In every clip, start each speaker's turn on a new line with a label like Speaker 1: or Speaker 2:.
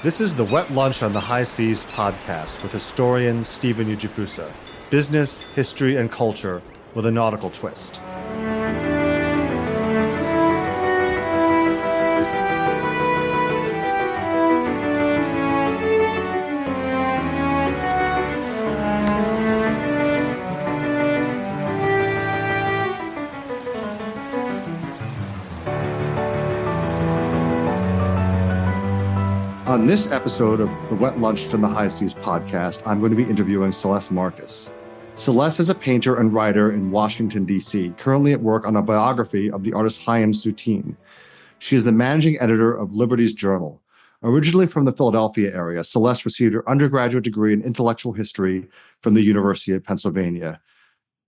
Speaker 1: This is the Wet Lunch on the High Seas podcast with historian Stephen Ujifusa. Business, history, and culture with a nautical twist. On this episode of the Wet Lunch on the High Seas podcast, I'm going to be interviewing Celeste Marcus. Celeste is a painter and writer in Washington, D.C., currently at work on a biography of the artist Chaim Soutine. She is the managing editor of Liberty's Journal. Originally from the Philadelphia area, Celeste received her undergraduate degree in intellectual history from the University of Pennsylvania.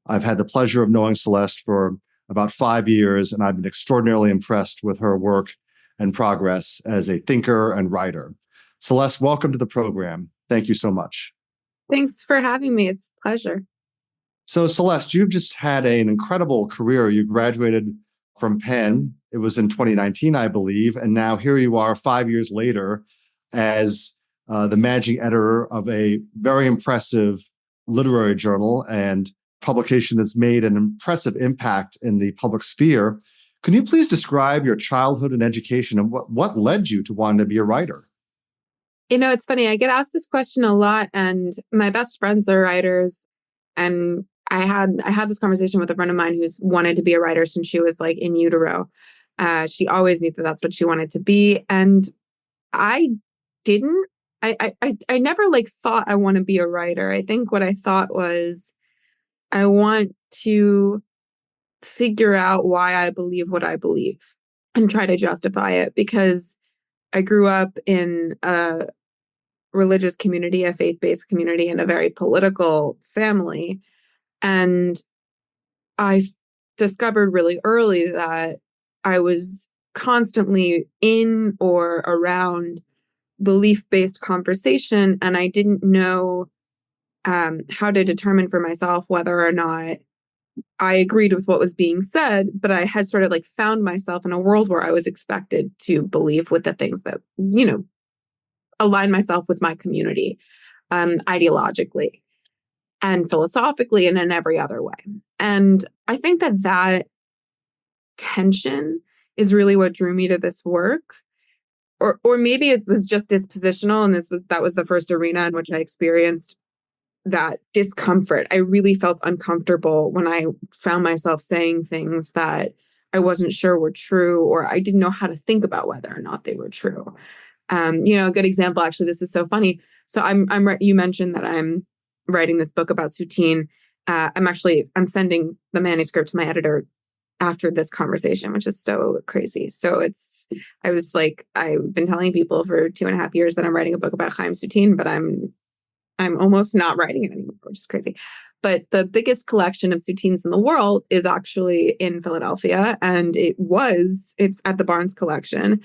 Speaker 1: I've had the pleasure of knowing Celeste for about 5 years, and I've been extraordinarily impressed with her work and progress as a thinker and writer. Celeste, welcome to the program. Thank you so much.
Speaker 2: Thanks for having me. It's a pleasure.
Speaker 1: So Celeste, you've just had an incredible career. You graduated from Penn. It was in 2019, I believe. And now here you are 5 years later as the managing editor of a very impressive literary journal and publication that's made an impressive impact in the public sphere. Can you please describe your childhood and education and what led you to wanting to be a writer?
Speaker 2: You know, it's funny. I get asked this question a lot, and my best friends are writers. And I had this conversation with a friend of mine who's wanted to be a writer since she was like in utero. She always knew that that's what she wanted to be, and I didn't. I never like thought I want to be a writer. I think what I thought was I want to figure out why I believe what I believe and try to justify it, because I grew up in a religious community, a faith-based community, and a very political family. And I discovered really early that I was constantly in or around belief-based conversation, and I didn't know how to determine for myself whether or not I agreed with what was being said, but I had sort of like found myself in a world where I was expected to believe with the things that, align myself with my community, ideologically and philosophically and in every other way. And I think that tension is really what drew me to this work. Or maybe it was just dispositional, and that was the first arena in which I experienced that discomfort. I really felt uncomfortable when I found myself saying things that I wasn't sure were true, or I didn't know how to think about whether or not they were true. A good example, actually, this is so funny. So you mentioned that I'm writing this book about Soutine. I'm sending the manuscript to my editor after this conversation, which is so crazy. So I've been telling people for 2.5 years that I'm writing a book about Chaim Soutine, but I'm almost not writing it anymore, which is crazy. But the biggest collection of Soutines in the world is actually in Philadelphia. And it's at the Barnes Collection,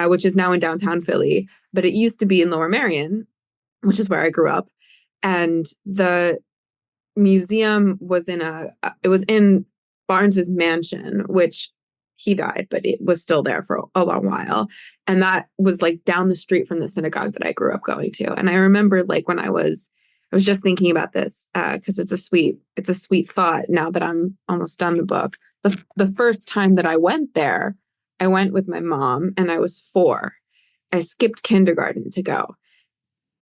Speaker 2: which is now in downtown Philly. But it used to be in Lower Merion, which is where I grew up. And the museum was in Barnes's mansion, which he died, but it was still there for a long while. And that was like down the street from the synagogue that I grew up going to. And I remember like when I was just thinking about this, because it's a sweet thought now that I'm almost done the book. The first time that I went there, I went with my mom and I was 4. I skipped kindergarten to go.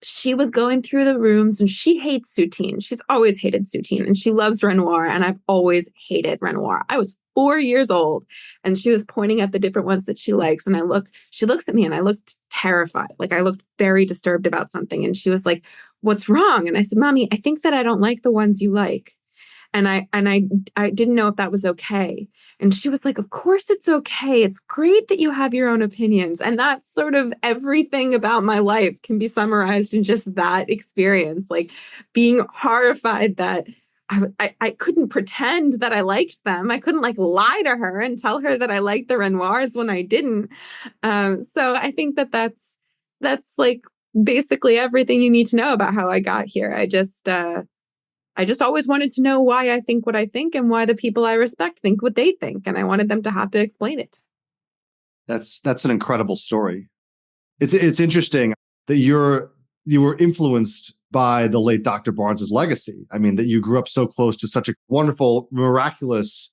Speaker 2: She was going through the rooms and she hates Soutine. She's always hated Soutine, and she loves Renoir. And I've always hated Renoir. I was 4 years old and she was pointing at the different ones that she likes. And she looks at me and I looked terrified. Like I looked very disturbed about something. And she was like, "What's wrong?" And I said, "Mommy, I think that I don't like the ones you like." And I didn't know if that was okay. And she was like, "Of course it's okay. It's great that you have your own opinions." And that's sort of everything about my life can be summarized in just that experience, like being horrified that I couldn't pretend that I liked them. I couldn't like lie to her and tell her that I liked the Renoirs when I didn't. So I think that's like basically everything you need to know about how I got here. I just always wanted to know why I think what I think and why the people I respect think what they think. And I wanted them to have to explain it.
Speaker 1: That's an incredible story. It's interesting. that you were influenced by the late Dr. Barnes's legacy. I mean, that you grew up so close to such a wonderful, miraculous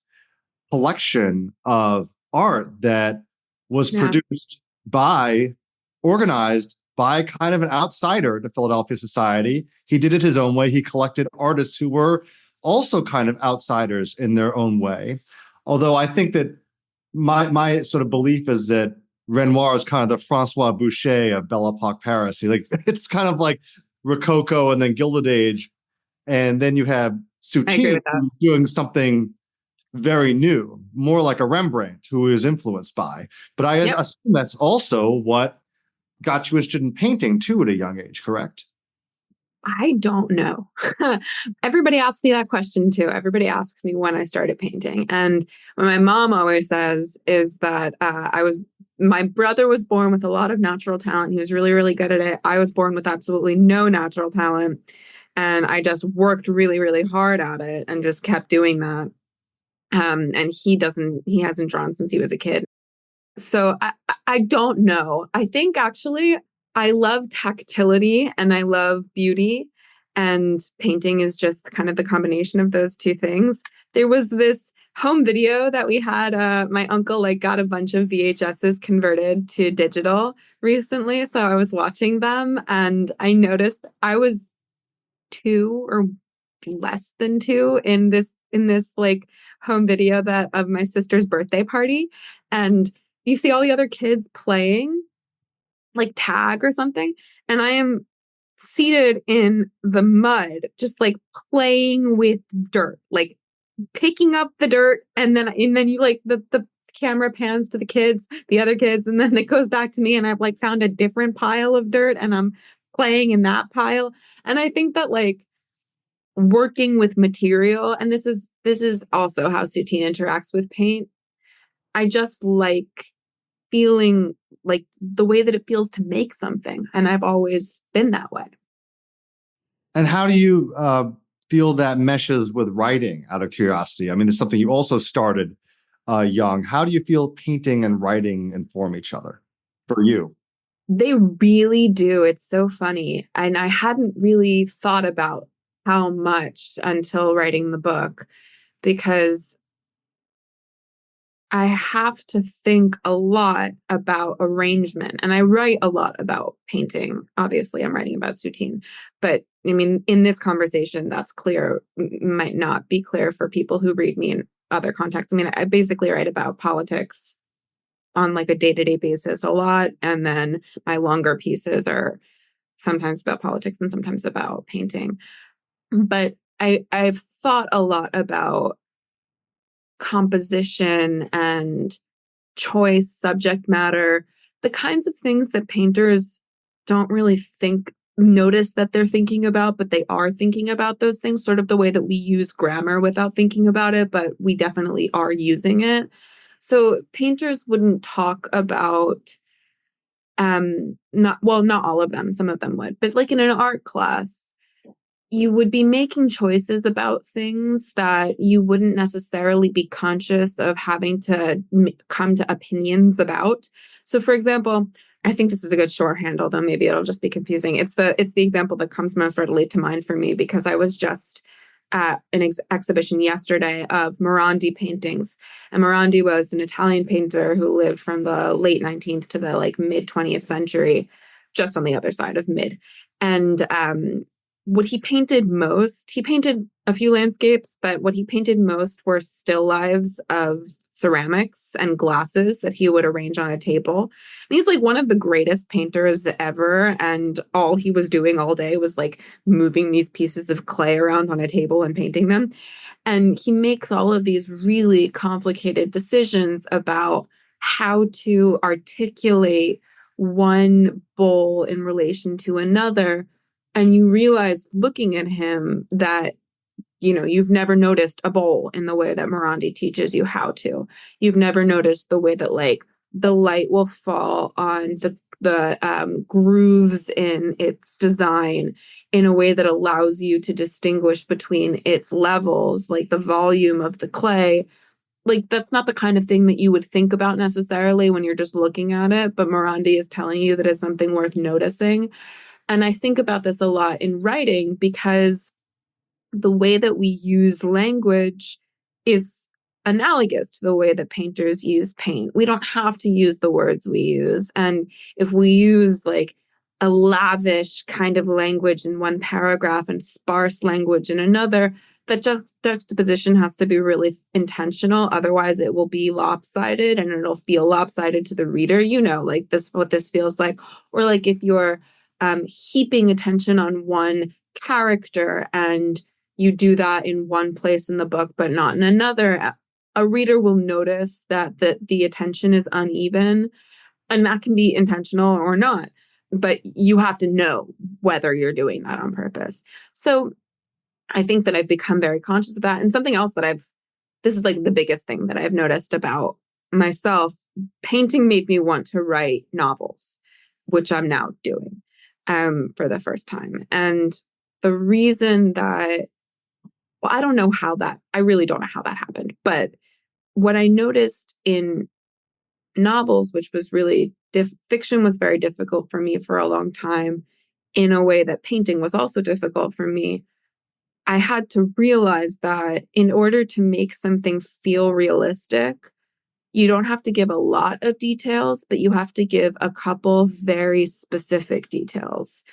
Speaker 1: collection of art that was
Speaker 2: Yeah.
Speaker 1: produced by, organized by kind of an outsider to Philadelphia society. He did it his own way. He collected artists who were also kind of outsiders in their own way. Although I think that my sort of belief is that Renoir is kind of the Francois Boucher of Belle Epoque Paris. It's kind of like Rococo and then Gilded Age, and then you have
Speaker 2: I agree
Speaker 1: Soutine
Speaker 2: with that.
Speaker 1: doing something very new, more like a Rembrandt who is influenced by. But I
Speaker 2: Yep.
Speaker 1: assume that's also what got you interested in painting too at a young age, correct?
Speaker 2: I don't know. Everybody asks me that question too. Everybody asks me when I started painting. And what my mom always says is that my brother was born with a lot of natural talent. He was really, really good at it. I was born with absolutely no natural talent. And I just worked really, really hard at it and just kept doing that. And he hasn't drawn since he was a kid. So I don't know. I think actually I love tactility and I love beauty, and painting is just kind of the combination of those two things. There was this home video that we had. My uncle got a bunch of VHSs converted to digital recently, so I was watching them and I noticed I was 2 or less than 2 in this home video that of my sister's birthday party, and you see all the other kids playing tag or something, and I am seated in the mud just playing with dirt, picking up the dirt, and then you the camera pans to the other kids, and then it goes back to me, and I've found a different pile of dirt and I'm playing in that pile. And I think that working with material, and this is also how Soutine interacts with paint. I just feeling the way that it feels to make something, and I've always been that way.
Speaker 1: And how do you feel that meshes with writing, out of curiosity? I mean, it's something you also started young. How do you feel painting and writing inform each other for you?
Speaker 2: They really do. It's so funny. And I hadn't really thought about how much until writing the book, because I have to think a lot about arrangement, and I write a lot about painting. Obviously, I'm writing about Soutine, but I mean, in this conversation, that's clear, might not be clear for people who read me in other contexts. I mean, I basically write about politics on a day-to-day basis a lot. And then my longer pieces are sometimes about politics and sometimes about painting. But I've thought a lot about composition and choice, subject matter, the kinds of things that painters don't really notice that they're thinking about, but they are thinking about those things, sort of the way that we use grammar without thinking about it, but we definitely are using it. So painters wouldn't talk about not all of them, some of them would, but in an art class, you would be making choices about things that you wouldn't necessarily be conscious of having to come to opinions about. So, for example, I think this is a good shorthand, although maybe it'll just be confusing. It's the example that comes most readily to mind for me, because I was just at an exhibition yesterday of Morandi paintings. And Morandi was an Italian painter who lived from the late 19th to the mid 20th century, just on the other side of mid. And what he painted most, he painted a few landscapes, but what he painted most were still lives of ceramics and glasses that he would arrange on a table. And he's one of the greatest painters ever. And all he was doing all day was moving these pieces of clay around on a table and painting them. And he makes all of these really complicated decisions about how to articulate one bowl in relation to another. And you realize looking at him that, you've never noticed a bowl in the way that Morandi teaches you how to. You've never noticed the way that the light will fall on the grooves in its design in a way that allows you to distinguish between its levels, the volume of the clay. like, that's not the kind of thing that you would think about necessarily when you're just looking at it, but Morandi is telling you that it's something worth noticing. And I think about this a lot in writing because the way that we use language is analogous to the way that painters use paint. We don't have to use the words we use. And if we use like a lavish kind of language in one paragraph and sparse language in another, that juxtaposition has to be really intentional. Otherwise, it will be lopsided and it'll feel lopsided to the reader. You know, like this, what this feels like. Or like if you're heaping attention on one character and you do that in one place in the book, but not in another, a reader will notice that the attention is uneven, and that can be intentional or not. But you have to know whether you're doing that on purpose. So I think that I've become very conscious of that. And something else that this is like the biggest thing that I've noticed about myself, painting made me want to write novels, which I'm now doing for the first time. And the reason that, well, I really don't know how that happened. But what I noticed in novels, which was really fiction was very difficult for me for a long time in a way that painting was also difficult for me. I had to realize that in order to make something feel realistic, you don't have to give a lot of details, but you have to give a couple very specific details.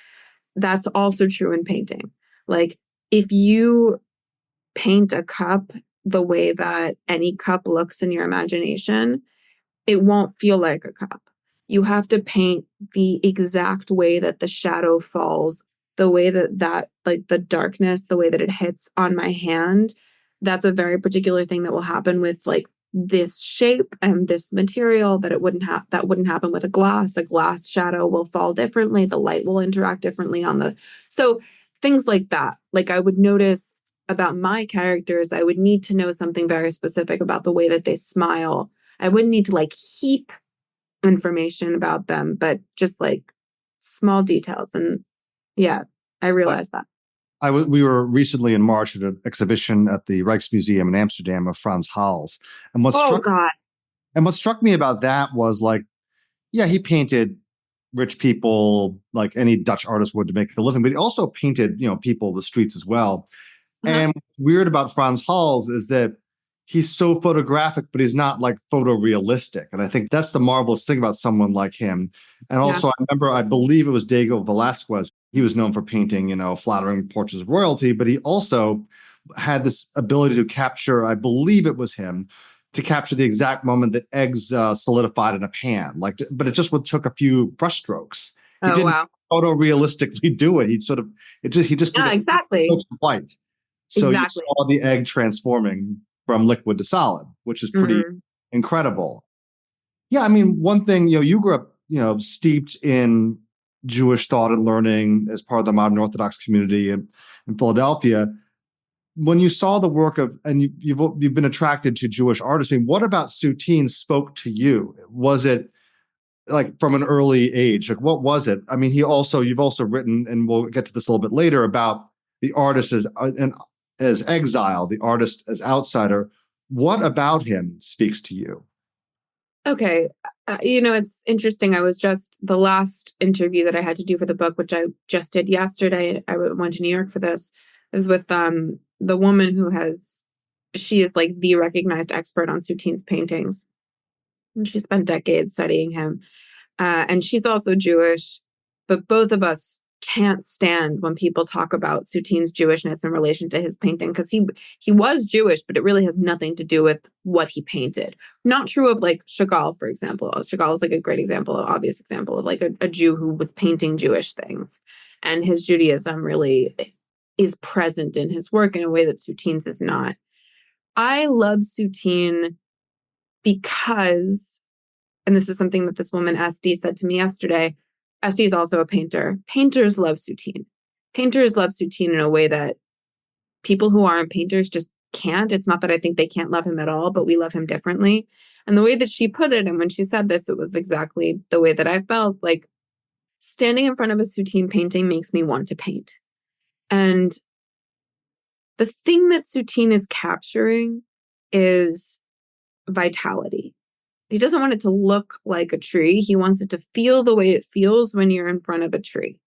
Speaker 2: That's also true in painting. Like if you paint a cup the way that any cup looks in your imagination, it won't feel like a cup. You have to paint the exact way that the shadow falls, the way that like the darkness, the way that it hits on my hand. That's a very particular thing that will happen with like this shape and this material that wouldn't happen with a glass. A glass shadow will fall differently. The light will interact differently so things like that. Like I would notice about my characters, I would need to know something very specific about the way that they smile. I wouldn't need to like heap information about them, but just like small details. And yeah, I realized that.
Speaker 1: We were recently in March at an exhibition at the Rijksmuseum in Amsterdam of Frans Hals. And
Speaker 2: Oh God.
Speaker 1: what struck me about that was like, yeah, he painted rich people like any Dutch artist would to make a living, but he also painted, people, the streets as well.
Speaker 2: Uh-huh.
Speaker 1: And what's weird about Frans Hals is that he's so photographic, but he's not like photorealistic. And I think that's the marvelous thing about someone like him. And
Speaker 2: Yeah.
Speaker 1: also, I believe it was Diego Velázquez. He was known for painting, flattering portraits of royalty, but he also had this ability to capture, I believe it was him, to capture the exact moment that eggs solidified in a pan. But it just took a few brushstrokes. He
Speaker 2: Oh
Speaker 1: didn't
Speaker 2: wow.
Speaker 1: photorealistically do it. He just did
Speaker 2: Yeah,
Speaker 1: it
Speaker 2: exactly.
Speaker 1: white. So you
Speaker 2: Exactly.
Speaker 1: saw the egg transforming from liquid to solid, which is pretty incredible. Yeah, I mean, one thing, you grew up, steeped in Jewish thought and learning as part of the modern Orthodox community in Philadelphia. When you saw the work of, and you've been attracted to Jewish artists, I mean, what about Soutine spoke to you? Was it like from an early age? Like, what was it? I mean, you've also written, and we'll get to this a little bit later, about the artist as exile, the artist as outsider. What about him speaks to you?
Speaker 2: Okay. It's interesting. The last interview that I had to do for the book, which I just did yesterday, I went to New York for this, is with the woman she is like the recognized expert on Soutine's paintings. And she spent decades studying him. And she's also Jewish, but both of us can't stand when people talk about Soutine's Jewishness in relation to his painting, because he was Jewish, but it really has nothing to do with what he painted. Not true of like Chagall, for example. Chagall is like a great example, an obvious example of like a Jew who was painting Jewish things. And his Judaism really is present in his work in a way that Soutine's is not. I love Soutine because, and this is something that this woman, SD, said to me yesterday. SD is also a painter. Painters love Soutine. Painters love Soutine in a way that people who aren't painters just can't. It's not that I think they can't love him at all, but we love him differently. And the way that she put it, and when she said this, it was exactly the way that I felt. Like, standing in front of a Soutine painting makes me want to paint. And the thing that Soutine is capturing is vitality. He doesn't want it to look like a tree. He wants it to feel the way it feels when you're in front of a tree.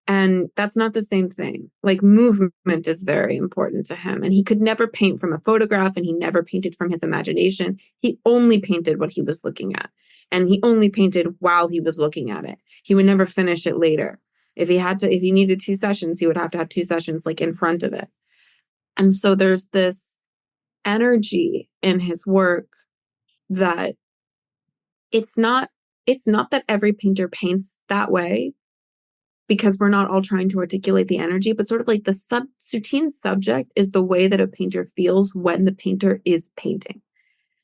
Speaker 2: And that's not the same thing. Like movement is very important to him. And he could never paint from a photograph, and he never painted from his imagination. He only painted what he was looking at. And he only painted while he was looking at it. He would never finish it later. If he needed 2 sessions, he would have to have 2 sessions like in front of it. And so there's this energy in his work that it's not that every painter paints that way, because we're not all trying to articulate the energy, but sort of like Soutine subject is the way that a painter feels when the painter is painting,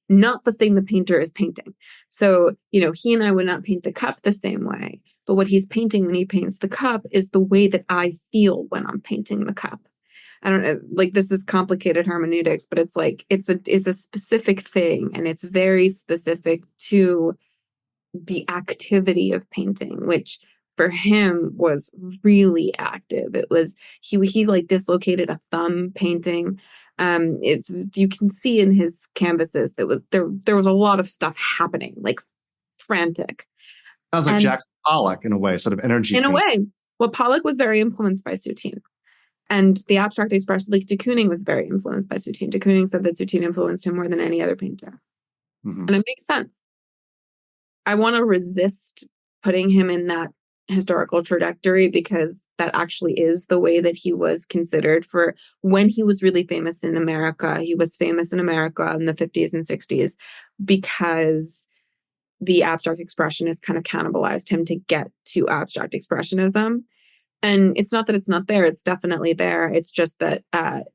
Speaker 2: not the thing the painter is painting. So, he and I would not paint the cup the same way, but what he's painting when he paints the cup is the way that I feel when I'm painting the cup. I don't know, like this is complicated hermeneutics, but it's like, it's a specific thing, and it's very specific to the activity of painting, which for him was really active. It was, he like dislocated a thumb painting. You can see in his canvases that there was a lot of stuff happening, like frantic.
Speaker 1: Sounds like Jack Pollock in a way, sort of energy.
Speaker 2: In a way. Well, Pollock was very influenced by Soutine. And the abstract expression, like de Kooning was very influenced by Soutine. De Kooning said that Soutine influenced him more than any other painter. Mm-hmm. And it makes sense. I want to resist putting him in that historical trajectory, because that actually is the way that he was considered for when he was really famous in America. He was famous in America in the 50s and 60s because the abstract expressionist kind of cannibalized him to get to abstract expressionism. And it's not that it's not there. It's definitely there. It's just that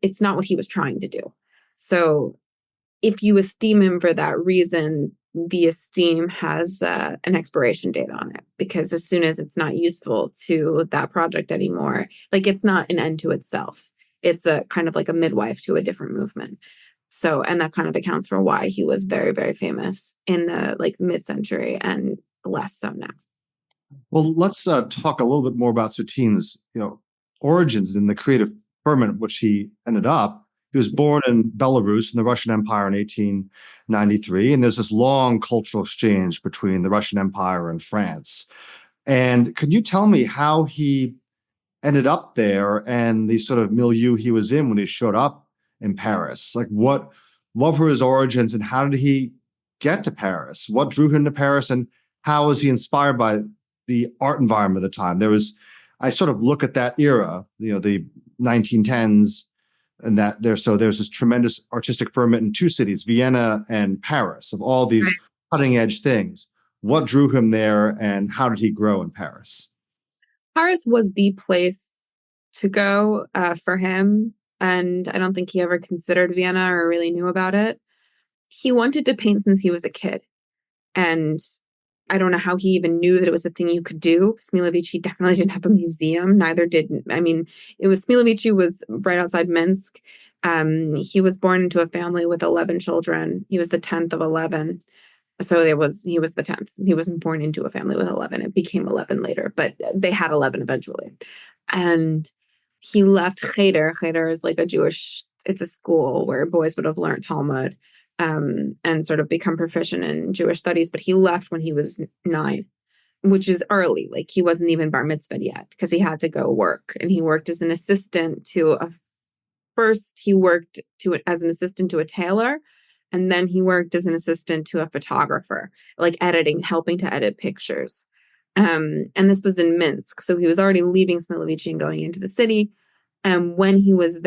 Speaker 2: it's not what he was trying to do. So if you esteem him for that reason, the esteem has an expiration date on it, because as soon as it's not useful to that project anymore, like it's not an end to itself. It's a kind of like a midwife to a different movement. So, and that kind of accounts for why he was very, very famous in the like mid-century and less so now.
Speaker 1: Well, let's talk a little bit more about Soutine's, origins in the creative ferment, which he ended up. He was born in Belarus in the Russian Empire in 1893, and there's this long cultural exchange between the Russian Empire and France. And could you tell me how he ended up there and the sort of milieu he was in when he showed up in Paris? Like, what were his origins, and how did he get to Paris? What drew him to Paris, and how was he inspired by the art environment of the time? I sort of look at that era, the 1910s, and that there's this tremendous artistic ferment in two cities, Vienna and Paris, of all these cutting edge things. What drew him there, and how did he grow in Paris?
Speaker 2: Paris was the place to go for him. And I don't think he ever considered Vienna or really knew about it. He wanted to paint since he was a kid. And I don't know how he even knew that it was a thing you could do. Smilovici definitely didn't have a museum. Smilovici was right outside Minsk. He was born into a family with 11 children. He was the 10th of 11. So he was the 10th. He wasn't born into a family with 11. It became 11 later, but they had 11 eventually. And he left Cheder. Cheder is like it's a school where boys would have learned Talmud. And sort of become proficient in Jewish studies. But he left when he was 9, which is early. Like he wasn't even bar mitzvahed yet, because he had to go work. And he worked as an assistant as an assistant to a tailor. And then he worked as an assistant to a photographer, like helping to edit pictures. And this was in Minsk. So he was already leaving Smilovici and going into the city. And when he was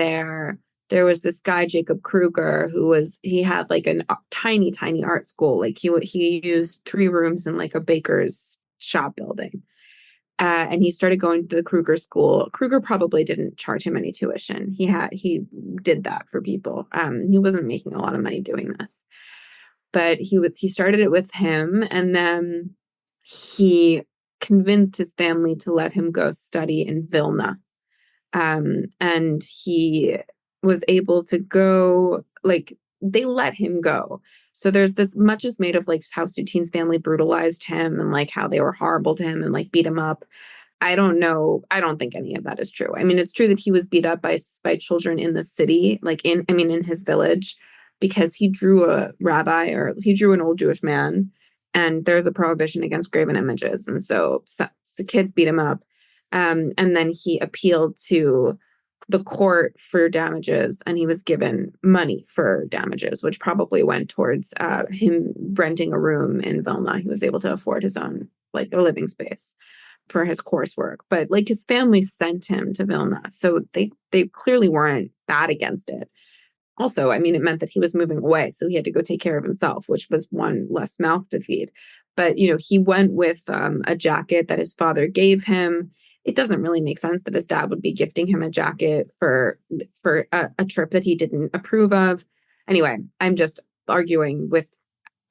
Speaker 2: there was this guy, Jacob Kruger, he had like a tiny, tiny art school. Like he used 3 rooms in like a baker's shop building. And he started going to the Kruger school. Kruger probably didn't charge him any tuition. He did that for people. He wasn't making a lot of money doing this, but he started it with him. And then he convinced his family to let him go study in Vilna. And he was able to go, like, they let him go. So there's this much is made of like how Soutine's family brutalized him and like how they were horrible to him and like beat him up. I don't know. I don't think any of that is true. I mean, it's true that he was beat up by children in the city, in his village. because he drew a rabbi, or he drew an old Jewish man, and there's a prohibition against graven images. And so the kids beat him up. And then he appealed to the court for damages, and he was given money for damages, which probably went towards him renting a room in Vilna. He was able to afford his own, like, a living space for his coursework. But like, his family sent him to Vilna, so they clearly weren't that against it. Also, I mean, it meant that he was moving away, so he had to go take care of himself, which was one less mouth to feed. But, he went with a jacket that his father gave him. It doesn't really make sense that his dad would be gifting him a jacket for a trip that he didn't approve of. Anyway, I'm just arguing with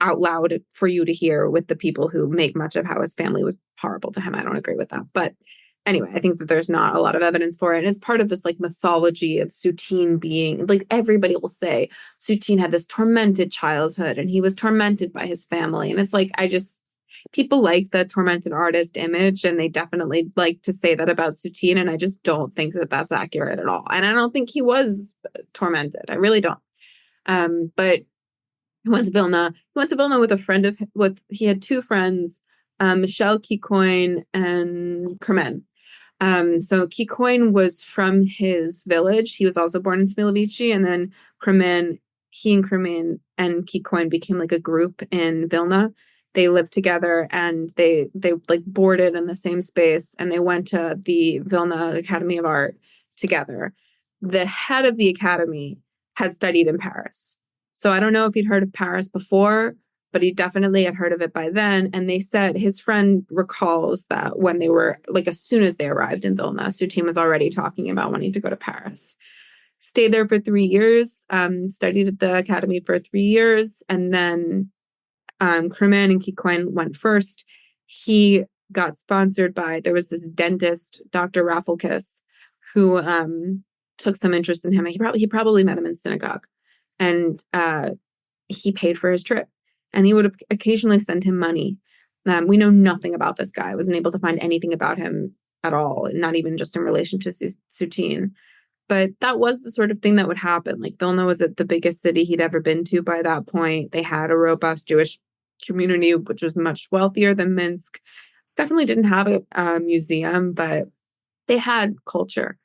Speaker 2: out loud for you to hear with the people who make much of how his family was horrible to him. I don't agree with that. But anyway, I think that there's not a lot of evidence for it. And it's part of this like mythology of Soutine being, like, everybody will say Soutine had this tormented childhood and he was tormented by his family. And it's like, people like the tormented artist image, and they definitely like to say that about Soutine. And I just don't think that that's accurate at all. And I don't think he was tormented. I really don't. But he went to Vilna. He went to Vilna with a friend he had two friends, Michel Kikoin and Kremen. So Kikoin was from his village. He was also born in Smilovici, and then he and Kremen and Kikoin became like a group in Vilna. They lived together, and they like boarded in the same space, and they went to the Vilna Academy of Art together. The head of the academy had studied in Paris. So I don't know if he'd heard of Paris before, but he definitely had heard of it by then. And they said his friend recalls that when they were, like, as soon as they arrived in Vilna, Soutine was already talking about wanting to go to Paris. Stayed there for 3 years, studied at the academy for 3 years, and then Kremen and Kikoin went first. He got sponsored by, there was this dentist, Dr. Raffalkis, who took some interest in him. He probably met him in synagogue. And he paid for his trip, and he would have occasionally sent him money. We know nothing about this guy. I wasn't able to find anything about him at all, not even just in relation to Soutine. But that was the sort of thing that would happen. Like, Vilna was the biggest city he'd ever been to by that point. They had a robust Jewish community, which was much wealthier than Minsk. Definitely didn't have a museum, but they had culture.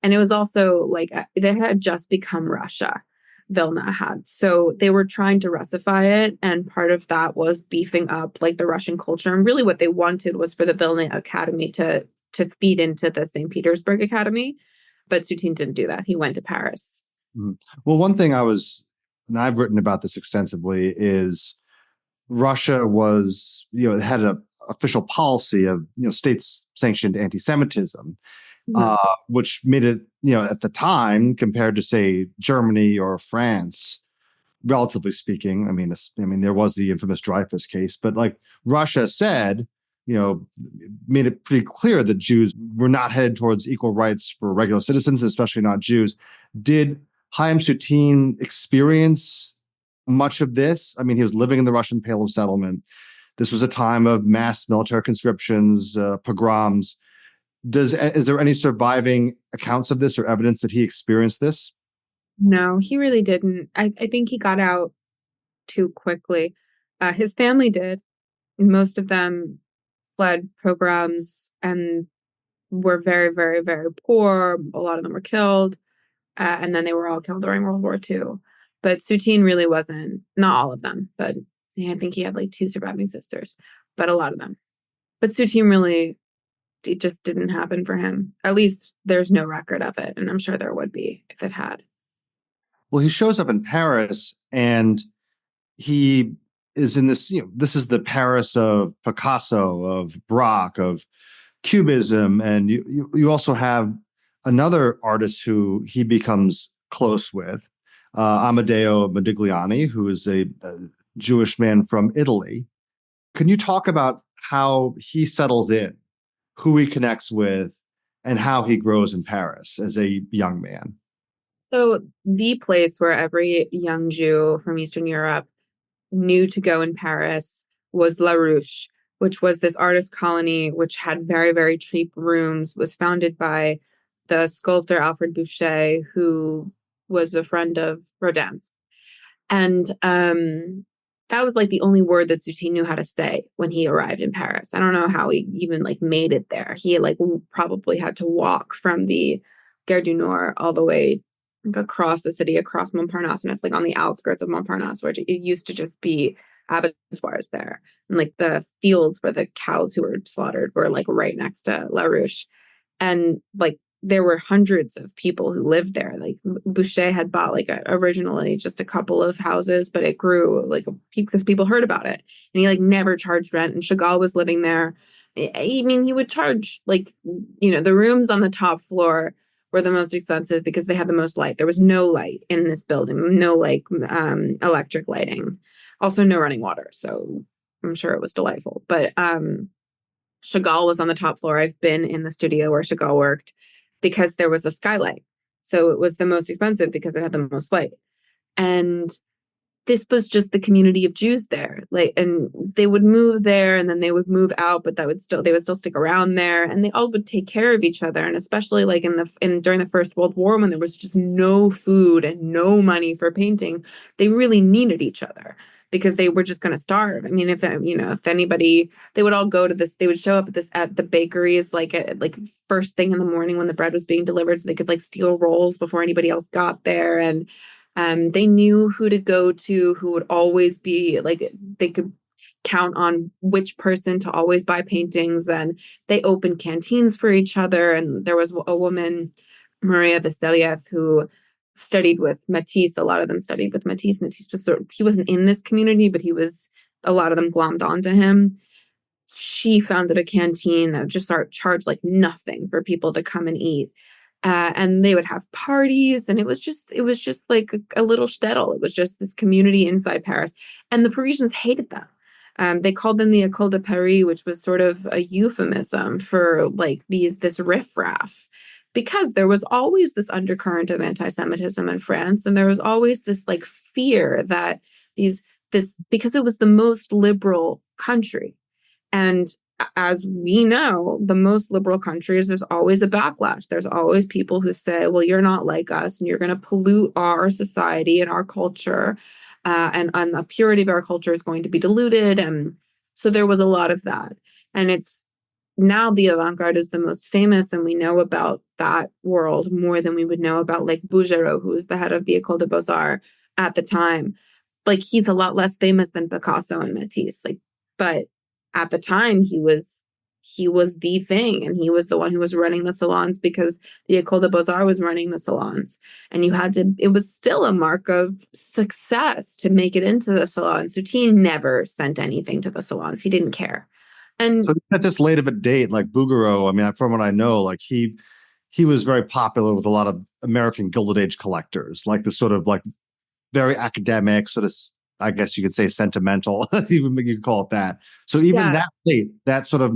Speaker 2: And it was also like they had just become Russia. Vilna had. So they were trying to Russify it. And part of that was beefing up like the Russian culture. And really what they wanted was for the Vilna Academy to feed into the St. Petersburg Academy. But Soutine didn't do that. He went to Paris.
Speaker 1: Mm-hmm. Well, one thing and I've written about this extensively, is Russia was, it had an official policy of, states sanctioned anti-Semitism. Which made it, at the time, compared to, say, Germany or France, relatively speaking, I mean, there was the infamous Dreyfus case, but like Russia said, made it pretty clear that Jews were not headed towards equal rights for regular citizens, especially not Jews. Did Chaim Soutine experience much of this? I mean, he was living in the Russian Pale of Settlement. This was a time of mass military conscriptions, pogroms. Is there any surviving accounts of this or evidence that he experienced this?
Speaker 2: No, he really didn't. I think he got out too quickly. His family did. Most of them fled pogroms and were very, very, very poor. A lot of them were killed. And then they were all killed during World War II. But Soutine really wasn't, not all of them, but I think he had like 2 surviving sisters, but a lot of them. But Soutine really, it just didn't happen for him. At least there's no record of it. And I'm sure there would be if it had.
Speaker 1: Well, he shows up in Paris, and he is in this, this is the Paris of Picasso, of Braque, of Cubism. And you also have another artist who he becomes close with, Amedeo Modigliani, who is a Jewish man from Italy. Can you talk about how he settles in, who he connects with, and how he grows in Paris as a young man?
Speaker 2: So the place where every young Jew from Eastern Europe knew to go in Paris was La Ruche, which was this artist colony which had very, very cheap rooms, was founded by the sculptor Alfred Boucher, who was a friend of Rodin's. And that was like the only word that Soutine knew how to say when he arrived in Paris. I don't know how he even like made it there. He like probably had to walk from the Gare du Nord all the way like, across the city, across Montparnasse, and it's like on the outskirts of Montparnasse, where it used to just be abattoirs there, and like the fields where the cows who were slaughtered were like right next to La Ruche, and like there were hundreds of people who lived there. Like Boucher had bought like originally just a couple of houses, but it grew like because people heard about it, and he like never charged rent. And Chagall was living there. I mean, he would charge like the rooms on the top floor were the most expensive because they had the most light. There was no light in this building, no like electric lighting, also no running water. So I'm sure it was delightful, but Chagall was on the top floor. I've been in the studio where Chagall worked because there was a skylight. So it was the most expensive because it had the most light. And this was just the community of Jews there. Like, and they would move there and then they would move out, but they would still stick around there, and they all would take care of each other. And especially like during the First World War, when there was just no food and no money for painting, they really needed each other because they were just going to starve. I mean, if anybody, they would all go to this, they would show up at the bakeries, like first thing in the morning when the bread was being delivered, so they could like steal rolls before anybody else got there. And they knew who to go to, who would always be like, they could count on which person to always buy paintings. And they opened canteens for each other. And there was a woman, Maria Vasiliev, who studied with Matisse. A lot of them studied with Matisse. Matisse was he wasn't in this community, but a lot of them glommed onto him. She founded a canteen that would just charge like nothing for people to come and eat. And they would have parties, and it was just like a little shtetl. It was just this community inside Paris, and the Parisians hated them. They called them the École de Paris, which was sort of a euphemism for like this riffraff, because there was always this undercurrent of anti-Semitism in France, and there was always this like fear that because it was the most liberal country, and as we know, the most liberal countries, there's always a backlash. There's always people who say, well, you're not like us, and you're going to pollute our society and our culture, and the purity of our culture is going to be diluted. And so there was a lot of that. And it's now the avant-garde is the most famous, and we know about that world more than we would know about like Bouguereau, who was the head of the École des Beaux-Arts at the time. Like, he's a lot less famous than Picasso and Matisse. Like, but at the time he was the thing, and he was the one who was running the salons because the École des Beaux-Arts was running the salons, and it was still a mark of success to make it into the salon. Soutine never sent anything to the salons. He didn't care. And
Speaker 1: so at this late of a date, like Bouguereau, I mean, from what I know, like he was very popular with a lot of American Gilded Age collectors, like the sort of like very academic, sort of, I guess you could say sentimental, even you could call it that. So even that late, that sort of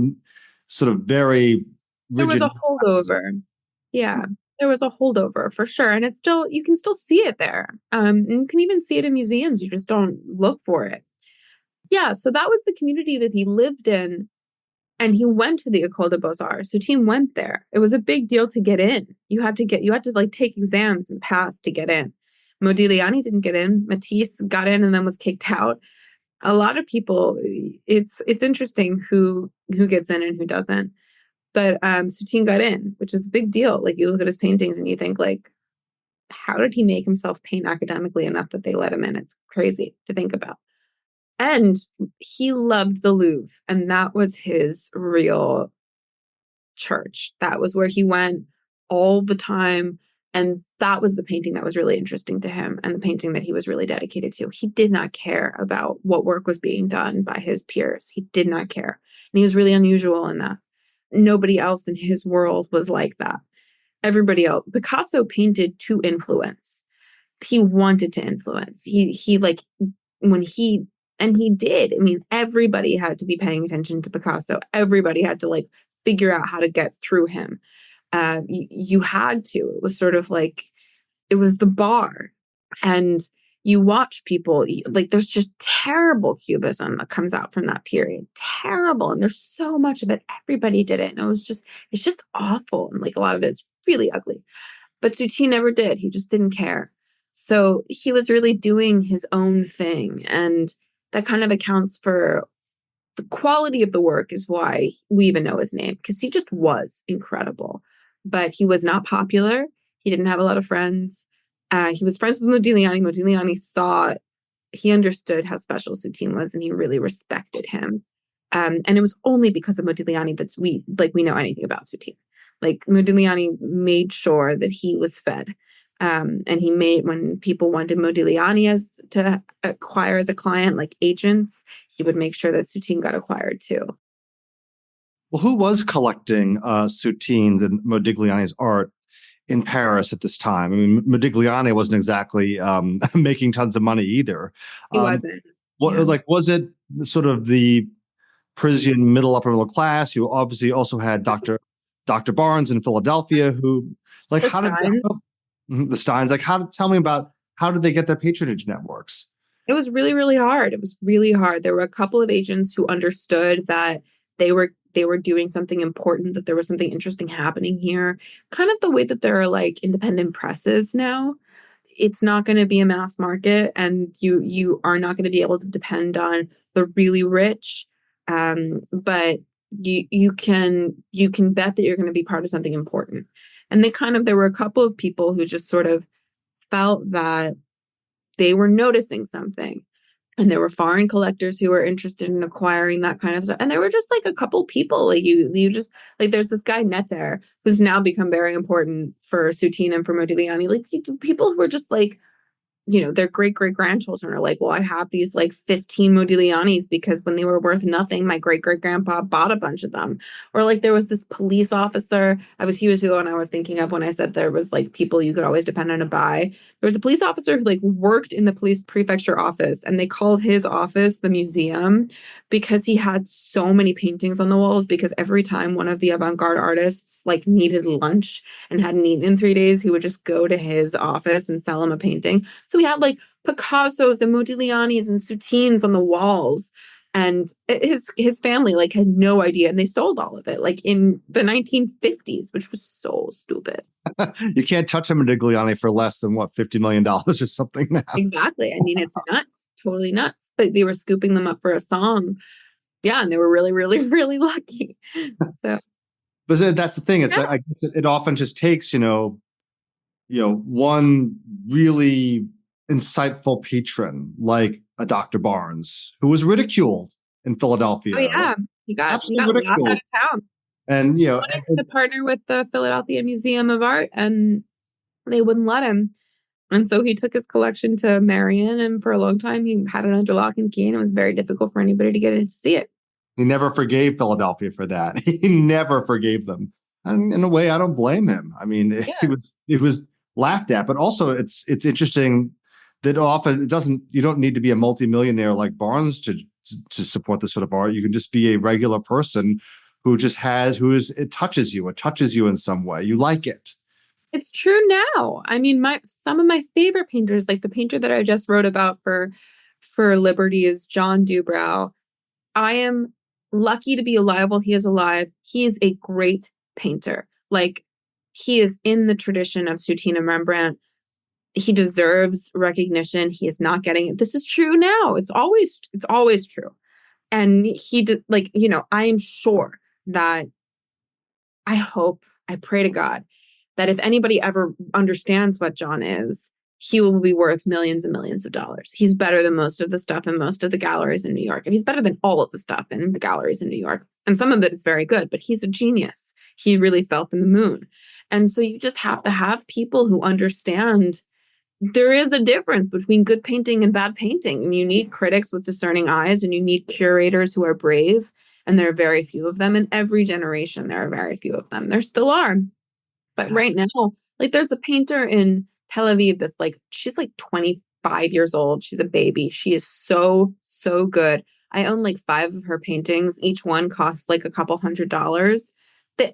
Speaker 1: very rigid.
Speaker 2: There was a holdover. Yeah, there was a holdover for sure. And you can still see it there. You can even see it in museums. You just don't look for it. Yeah, so that was the community that he lived in. And he went to the École des Beaux-Arts. Soutine went there. It was a big deal to get in. You had to like take exams and pass to get in. Modigliani didn't get in. Matisse got in and then was kicked out. A lot of people, it's interesting who gets in and who doesn't. But Soutine got in, which is a big deal. Like, you look at his paintings and you think, like, how did he make himself paint academically enough that they let him in? It's crazy to think about. And he loved the Louvre, and that was his real church. That was where he went all the time. And that was the painting that was really interesting to him, and the painting that he was really dedicated to. He did not care about what work was being done by his peers. He did not care. And he was really unusual in that. Nobody else in his world was like that. Everybody else, Picasso painted to influence. He wanted to influence. He like, when he, and he did. I mean, everybody had to be paying attention to Picasso. Everybody had to like figure out how to get through him. You had to. It was sort of like, it was the bar. And you watch people, like, there's just terrible cubism that comes out from that period. Terrible. And there's so much of it. Everybody did it. And it's just awful. And like, a lot of it is really ugly. But Soutine never did. He just didn't care. So he was really doing his own thing. And that kind of accounts for the quality of the work, is why we even know his name, because he just was incredible. But he was not popular. He didn't have a lot of friends. He was friends with Modigliani. He understood how special Soutine was, and he really respected him. And it was only because of Modigliani that we know anything about Soutine. Like, Modigliani made sure that he was fed. And he made, when people wanted Modigliani to acquire as a client, like agents, he would make sure that Soutine got acquired too.
Speaker 1: Well, who was collecting Soutine's and Modigliani's art in Paris at this time? I mean, Modigliani wasn't exactly making tons of money either.
Speaker 2: He wasn't.
Speaker 1: Yeah. Was it sort of the Parisian upper middle class? You obviously also had Dr. Barnes in Philadelphia, who, like, the Steins, like, tell me about how did they get their patronage networks?
Speaker 2: It was really, really hard. It was really hard. There were a couple of agents who understood that they were doing something important, that there was something interesting happening here. Kind of the way that there are like independent presses now. It's not going to be a mass market, and you are not going to be able to depend on the really rich. But you can bet that you're going to be part of something important. And there were a couple of people who just sort of felt that they were noticing something. And there were foreign collectors who were interested in acquiring that kind of stuff. And there were just like a couple people, like you just, like, there's this guy Netter who's now become very important for Soutine and for Modigliani. Like, people who were just like, their great-great-grandchildren are like, well, I have these like 15 Modiglianis because when they were worth nothing, my great-great-grandpa bought a bunch of them. Or like, there was this police officer. He was the one I was thinking of when I said there was like people you could always depend on to buy. There was a police officer who like worked in the police prefecture office, and they called his office the museum because he had so many paintings on the walls, because every time one of the avant-garde artists like needed lunch and hadn't eaten in 3 days, he would just go to his office and sell him a painting. So we had like Picassos and Modiglianis and Soutines on the walls, and his family like had no idea, and they sold all of it like in the 1950s, which was so stupid.
Speaker 1: You can't touch a Modigliani for less than $50 million or something now.
Speaker 2: Exactly. I mean, it's nuts, totally nuts. But they were scooping them up for a song. Yeah, and they were really, really, really lucky. So,
Speaker 1: but that's the thing. It's like, I guess it often just takes one really insightful patron like a Dr. Barnes, who was ridiculed in Philadelphia.
Speaker 2: Oh yeah, he got laughed out of town.
Speaker 1: And
Speaker 2: he wanted to partner with the Philadelphia Museum of Art, and they wouldn't let him. And so he took his collection to Marion, and for a long time he had it under lock and key, and it was very difficult for anybody to get in to see it.
Speaker 1: He never forgave Philadelphia for that. He never forgave them. And in a way, I don't blame him. I mean, it was laughed at, but also it's interesting that often you don't need to be a multimillionaire like Barnes to support this sort of art. You can just be a regular person who just it touches you in some way. You like it.
Speaker 2: It's true now. I mean, some of my favorite painters, like the painter that I just wrote about for Liberty, is John Dubrow. I am lucky to be alive while he is alive. He is a great painter. Like, he is in the tradition of Soutine and Rembrandt. He deserves recognition. He is not getting it. This is true now. It's always true. And he did, like, I am sure that I pray to God that if anybody ever understands what John is, he will be worth millions and millions of dollars. He's better than most of the stuff in most of the galleries in New York. And he's better than all of the stuff in the galleries in New York. And some of it is very good, but he's a genius. He really fell from the moon. And so you just have to have people who understand there is a difference between good painting and bad painting. And you need critics with discerning eyes, and you need curators who are brave. And there are very few of them in every generation. There are very few of them. There still are. But right now, like, there's a painter in Tel Aviv that's like, she's like 25 years old. She's a baby. She is so, so good. I own like 5 of her paintings. Each one costs like a couple $100s,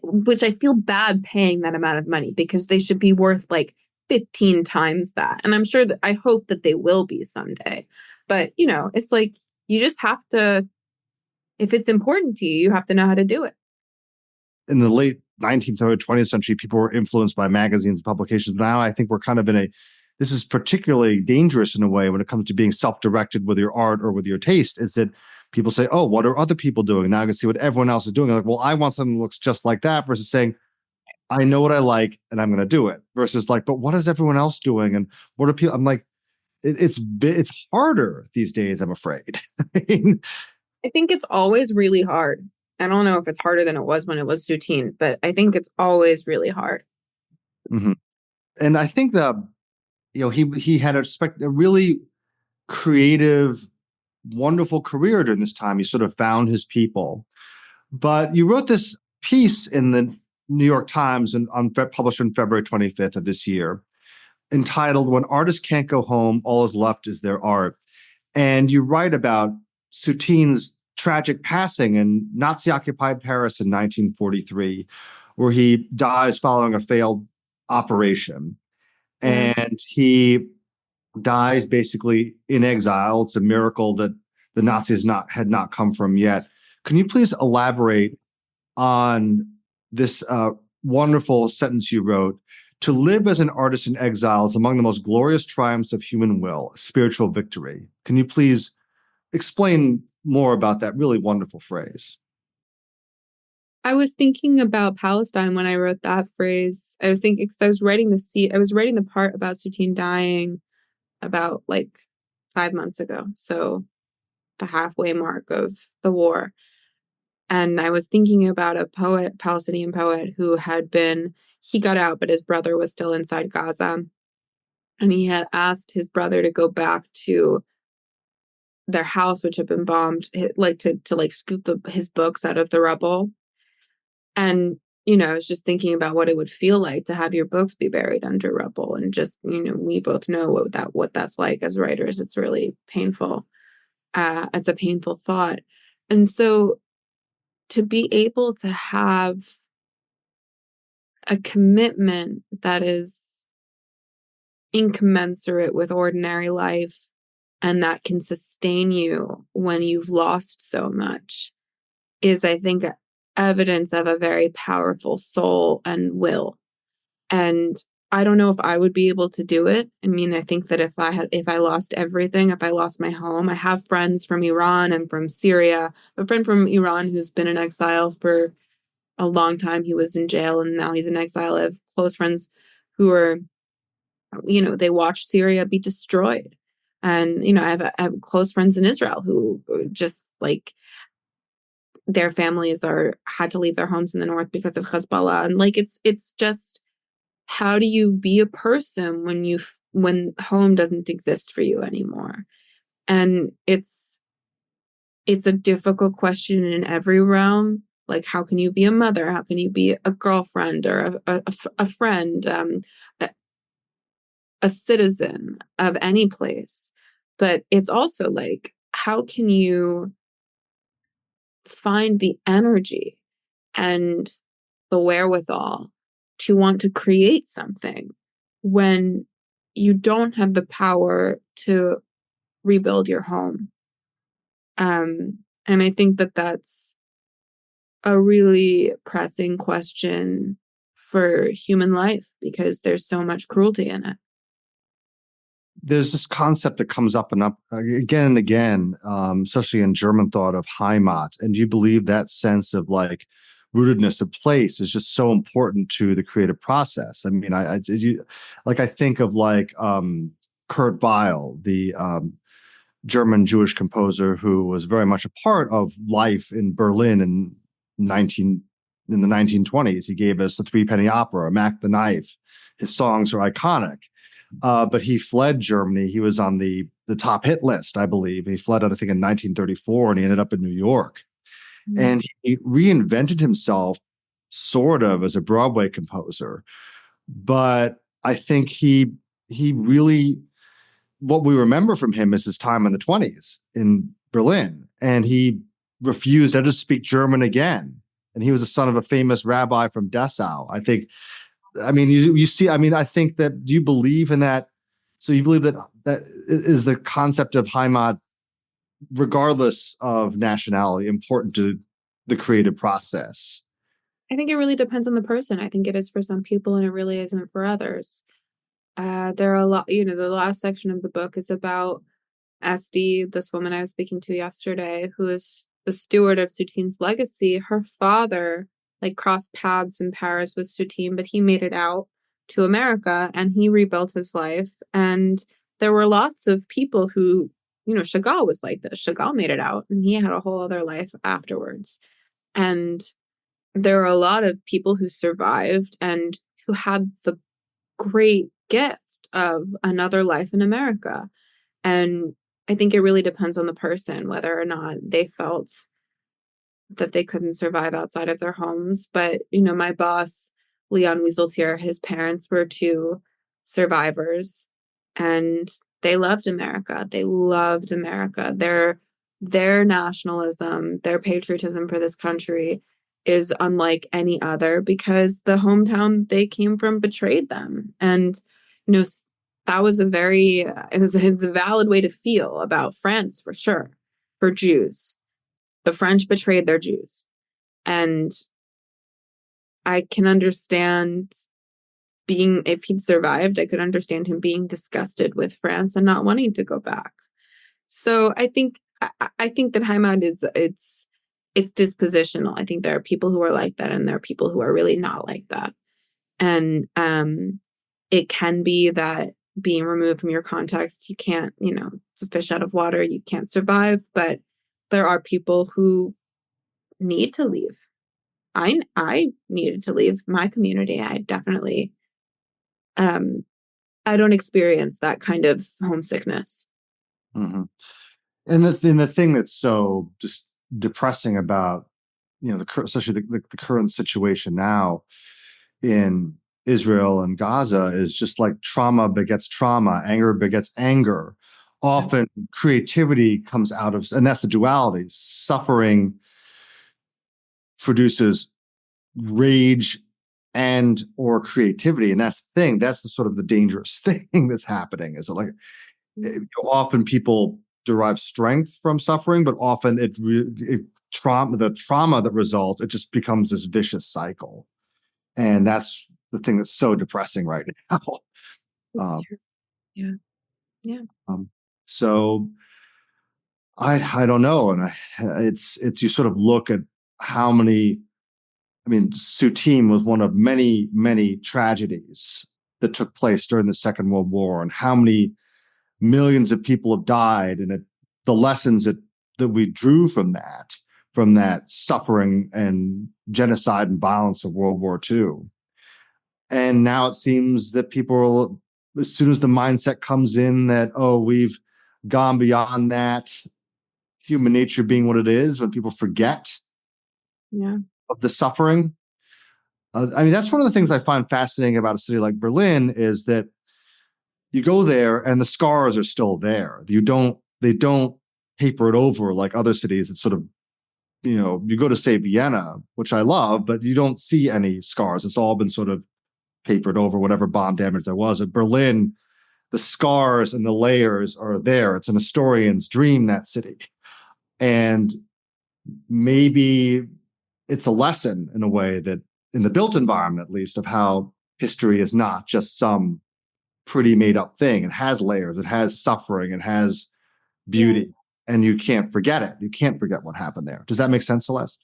Speaker 2: which I feel bad paying that amount of money, because they should be worth like 15 times that. And I hope that they will be someday. But, it's like, you just have to, if it's important to you, you have to know how to do it.
Speaker 1: In the late 19th or 20th century, people were influenced by magazines and publications. Now I think we're kind of in this is particularly dangerous in a way when it comes to being self-directed with your art or with your taste, is that people say, oh, what are other people doing? Now I can see what everyone else is doing. Like, well, I want something that looks just like that, versus saying, I know what I like and I'm going to do it, versus like, but what is everyone else doing? And what are people? I'm like, it's harder these days, I'm afraid. I mean,
Speaker 2: I think it's always really hard. I don't know if it's harder than it was when it was Soutine, but I think it's always really hard.
Speaker 1: mhm. And I think that, he had a really creative, wonderful career during this time. He sort of found his people. But you wrote this piece in the New York Times and published on February 25th of this year, entitled "When Artists Can't Go Home, All Is Left Is Their Art." And you write about Soutine's tragic passing in Nazi-occupied Paris in 1943, where he dies following a failed operation.
Speaker 2: Yeah.
Speaker 1: And he dies basically in exile. It's a miracle that the Nazis had not come from yet. Can you please elaborate on this wonderful sentence you wrote? To live as an artist in exile is among the most glorious triumphs of human will, a spiritual victory. Can you please explain more about that really wonderful phrase?
Speaker 2: I was thinking about Palestine when I wrote that phrase. I was thinking, because I was writing the part about Soutine dying about like 5 months ago. So the halfway mark of the war. And I was thinking about a poet, Palestinian poet, he got out, but his brother was still inside Gaza. And he had asked his brother to go back to their house, which had been bombed, like to like scoop his books out of the rubble. And, I was just thinking about what it would feel like to have your books be buried under rubble. And just, we both know what that's like as writers. It's really painful. It's a painful thought. And so to be able to have a commitment that is incommensurate with ordinary life and that can sustain you when you've lost so much is, I think, evidence of a very powerful soul and will. And I don't know if I would be able to do it. I mean, I think that if I lost everything, if I lost my home, I have friends from Iran and from Syria. A friend from Iran who's been in exile for a long time. He was in jail and now he's in exile. I have close friends who are, they watched Syria be destroyed. And, I have close friends in Israel who just like their families had to leave their homes in the north because of Hezbollah. And like, it's just, how do you be a person when home doesn't exist for you anymore? And it's a difficult question in every realm. Like, how can you be a mother? How can you be a girlfriend or a friend, a citizen of any place? But it's also like, how can you find the energy and the wherewithal to want to create something when you don't have the power to rebuild your home? And I think that that's a really pressing question for human life because there's so much cruelty in it.
Speaker 1: There's this concept that comes up and up again and again, especially in German thought, of Heimat. And do you believe that sense of like rootedness of place is just so important to the creative process? I mean, I think of like Kurt Weill, the German Jewish composer who was very much a part of life in Berlin 19 in the 1920s. He gave us the Three Penny Opera, Mac the Knife. His songs are iconic. But he fled Germany. He was on the top hit list, I believe. He fled out, I think, in 1934, and he ended up in New York. Mm-hmm. And he reinvented himself sort of as a Broadway composer. But I think he really, what we remember from him is his time in the 20s in Berlin. And he refused ever to speak German again. And he was the son of a famous rabbi from Dessau. I mean, you see, I mean, I think that, do you believe in that? So you believe that is the concept of Heimat, regardless of nationality, important to the creative process?
Speaker 2: I think it really depends on the person. I think it is for some people and it really isn't for others. There are a lot, the last section of the book is about Esty, this woman I was speaking to yesterday, who is the steward of Soutine's legacy. Her father like crossed paths in Paris with Soutine, but he made it out to America and he rebuilt his life. And there were lots of people who, Chagall was like this. Chagall made it out and he had a whole other life afterwards. And there are a lot of people who survived and who had the great gift of another life in America. And I think it really depends on the person, whether or not they felt that they couldn't survive outside of their homes. But, my boss, Leon Wieseltier, his parents were two survivors and they loved America. They loved America. Their nationalism, their patriotism for this country is unlike any other because the hometown they came from betrayed them. And, that was it's a valid way to feel about France for sure, for Jews. The French betrayed their Jews. And I can understand if he'd survived, I could understand him being disgusted with France and not wanting to go back. So I think that Heimat it's dispositional. I think there are people who are like that and there are people who are really not like that. And it can be that being removed from your context, you can't, it's a fish out of water, you can't survive, but there are people who need to leave. I needed to leave my community. I definitely, I don't experience that kind of homesickness.
Speaker 1: Mm-hmm. And the thing that's so just depressing about, especially the current situation now in Israel and Gaza is just like trauma begets trauma, anger begets anger. Often creativity comes out of, and that's the duality. Suffering produces rage and or creativity, and that's the thing. That's the sort of the dangerous thing that's happening. Is like often people derive strength from suffering, but often the trauma that results, it just becomes this vicious cycle, and that's the thing that's so depressing right now.
Speaker 2: That's true. Yeah. Yeah.
Speaker 1: So I don't know, and it's you sort of look at how many. I mean, Soutine was one of many tragedies that took place during the Second World War, and how many millions of people have died, and the lessons that we drew from that suffering and genocide and violence of World War II. And now it seems that people, as soon as the mindset comes in that, oh, we've gone beyond that, human nature being what it is, when people forget of the suffering. I mean, that's one of the things I find fascinating about a city like Berlin is that you go there and the scars are still there. They don't paper it over like other cities. It's sort of, you go to say Vienna, which I love, but you don't see any scars. It's all been sort of papered over, whatever bomb damage there was. At Berlin, the scars and the layers are there. It's an historian's dream, that city. And maybe it's a lesson in a way that in the built environment, at least, of how history is not just some pretty made up thing. It has layers, it has suffering, it has beauty, and you can't forget it. You can't forget what happened there. Does that make sense, Celeste?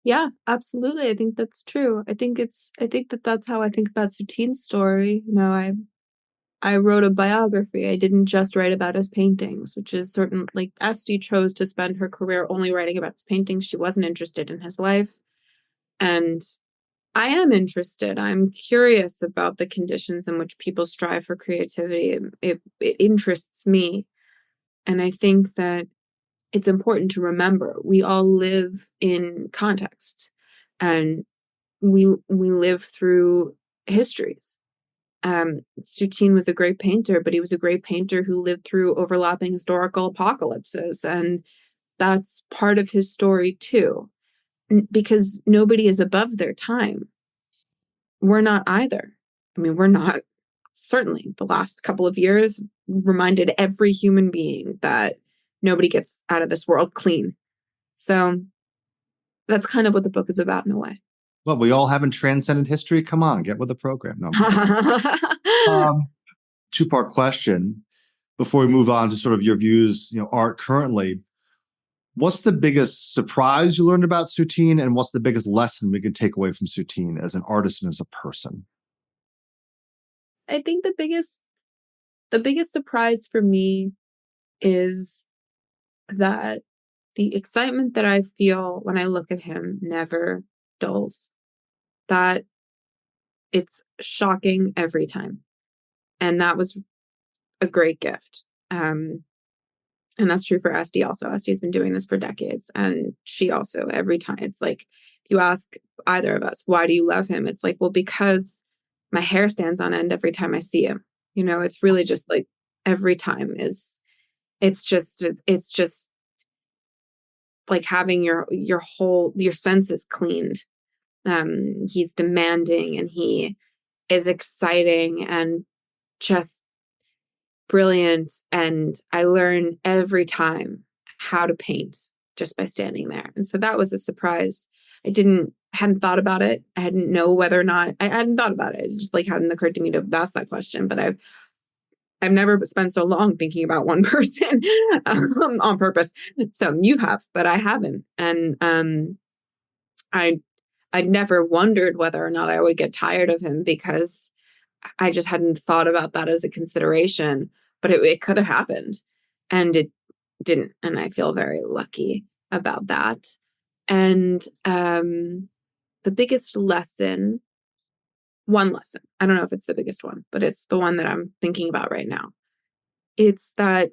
Speaker 2: Yeah, absolutely. I think that's true. I think that's how I think about Soutine's story. I wrote a biography. I didn't just write about his paintings, which is certain, like Esty chose to spend her career only writing about his paintings. She wasn't interested in his life. And I am interested. I'm curious about the conditions in which people strive for creativity. It interests me. And I think that it's important to remember we all live in contexts and we live through histories. Soutine was a great painter, but he was a great painter who lived through overlapping historical apocalypses. And that's part of his story too, because nobody is above their time. We're not either. I mean, we're not. Certainly the last couple of years reminded every human being that nobody gets out of this world clean. So that's kind of what the book is about in a way.
Speaker 1: Well, we all haven't transcended history. Come on, get with the program. No, I'm kidding. Um, Two-part question before we move on to sort of your views, art currently. What's the biggest surprise you learned about Soutine, and what's the biggest lesson we could take away from Soutine as an artist and as a person?
Speaker 2: I think the biggest surprise for me is that the excitement that I feel when I look at him never dulls. That it's shocking every time. And that was a great gift. And that's true for Esty also. Esty's been doing this for decades. And she also, every time, it's like, if you ask either of us, why do you love him? It's like, well, because my hair stands on end every time I see him. It's really just like every time it's just like having your senses cleaned. He's demanding and he is exciting and just brilliant. And I learn every time how to paint just by standing there. And so that was a surprise. Hadn't thought about it. I hadn't know whether or not I hadn't thought about it. It just like hadn't occurred to me to ask that question. But I've never spent so long thinking about one person on purpose. So you have, but I haven't. And I never wondered whether or not I would get tired of him because I just hadn't thought about that as a consideration. But it could have happened, and it didn't. And I feel very lucky about that. And the biggest lesson, one lesson, I don't know if it's the biggest one, but it's the one that I'm thinking about right now. It's that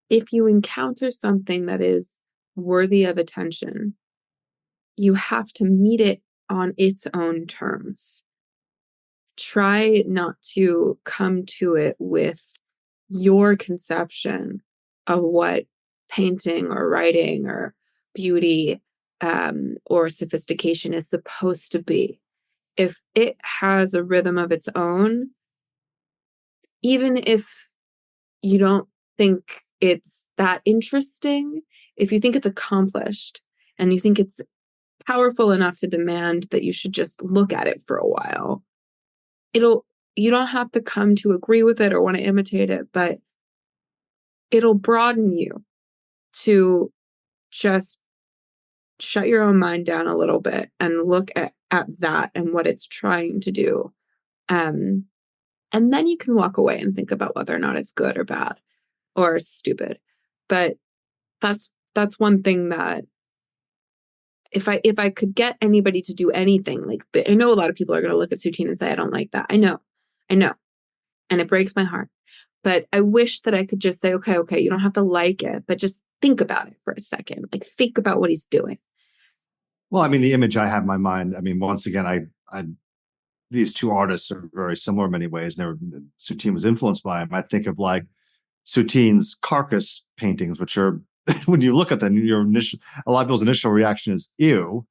Speaker 2: if you encounter something that is worthy of attention, you have to meet it on its own terms. Try not to come to it with your conception of what painting or writing or beauty or sophistication is supposed to be. If it has a rhythm of its own, even if you don't think it's that interesting, if you think it's accomplished and you think it's powerful enough to demand that you should just look at it for a while, you don't have to come to agree with it or want to imitate it, but it'll broaden you to just shut your own mind down a little bit and look at that and what it's trying to do. And then you can walk away and think about whether or not it's good or bad or stupid. But that's one thing that if I could get anybody to do anything, like, I know a lot of people are going to look at Soutine and say, I don't like that. I know. And it breaks my heart. But I wish that I could just say, okay, you don't have to like it, but just think about it for a second. Like, think about what he's doing.
Speaker 1: Well, I mean, the image I have in my mind, I mean, once again, I these two artists are very similar in many ways. Soutine was influenced by him. I think of like Soutine's Carcass paintings, which are, when you look at them, a lot of people's initial reaction is ew.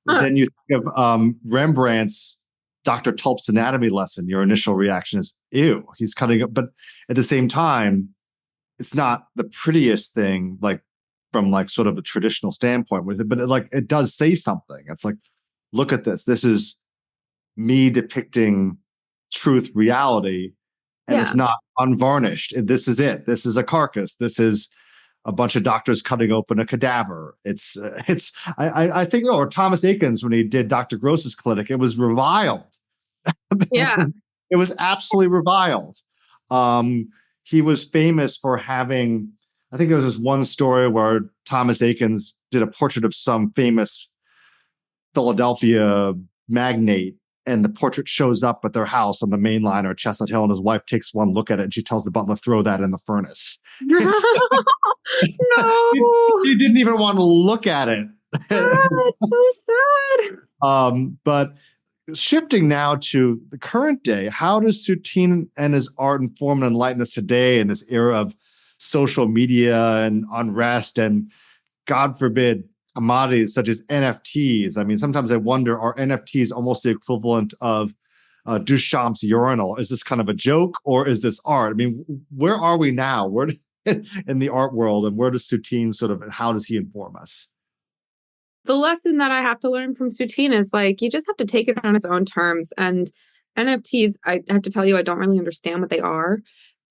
Speaker 1: Then you think of Rembrandt's Dr. Tulp's Anatomy Lesson. Your initial reaction is ew. He's cutting up, but at the same time, it's not the prettiest thing, like from like sort of a traditional standpoint with it, but it does say something. It's like, look at this. This is me depicting truth, reality, and it's not unvarnished. This is it. This is a carcass. This is a bunch of doctors cutting open a cadaver. I think, or Thomas Eakins, when he did Dr. Gross's clinic, it was reviled.
Speaker 2: Yeah.
Speaker 1: It was absolutely reviled. He was famous for having, I think there was this one story where Thomas Eakins did a portrait of some famous Philadelphia magnate, and the portrait shows up at their house on the main line or Chestnut Hill, and his wife takes one look at it and she tells the butler, throw that in the furnace.
Speaker 2: No.
Speaker 1: He didn't even want to look at it.
Speaker 2: It's so sad.
Speaker 1: But shifting now to the current day, how does Soutine and his art inform and enlighten us today in this era of social media and unrest and, God forbid, commodities such as NFTs? I mean, sometimes I wonder, are NFTs almost the equivalent of Duchamp's urinal? Is this kind of a joke or is this art? I mean, where are we now? In the art world, and where does Soutine sort of, and how does he inform us?
Speaker 2: the lesson that I have to learn from Soutine is like, you just have to take it on its own terms. And NFTs, I have to tell you, I don't really understand what they are.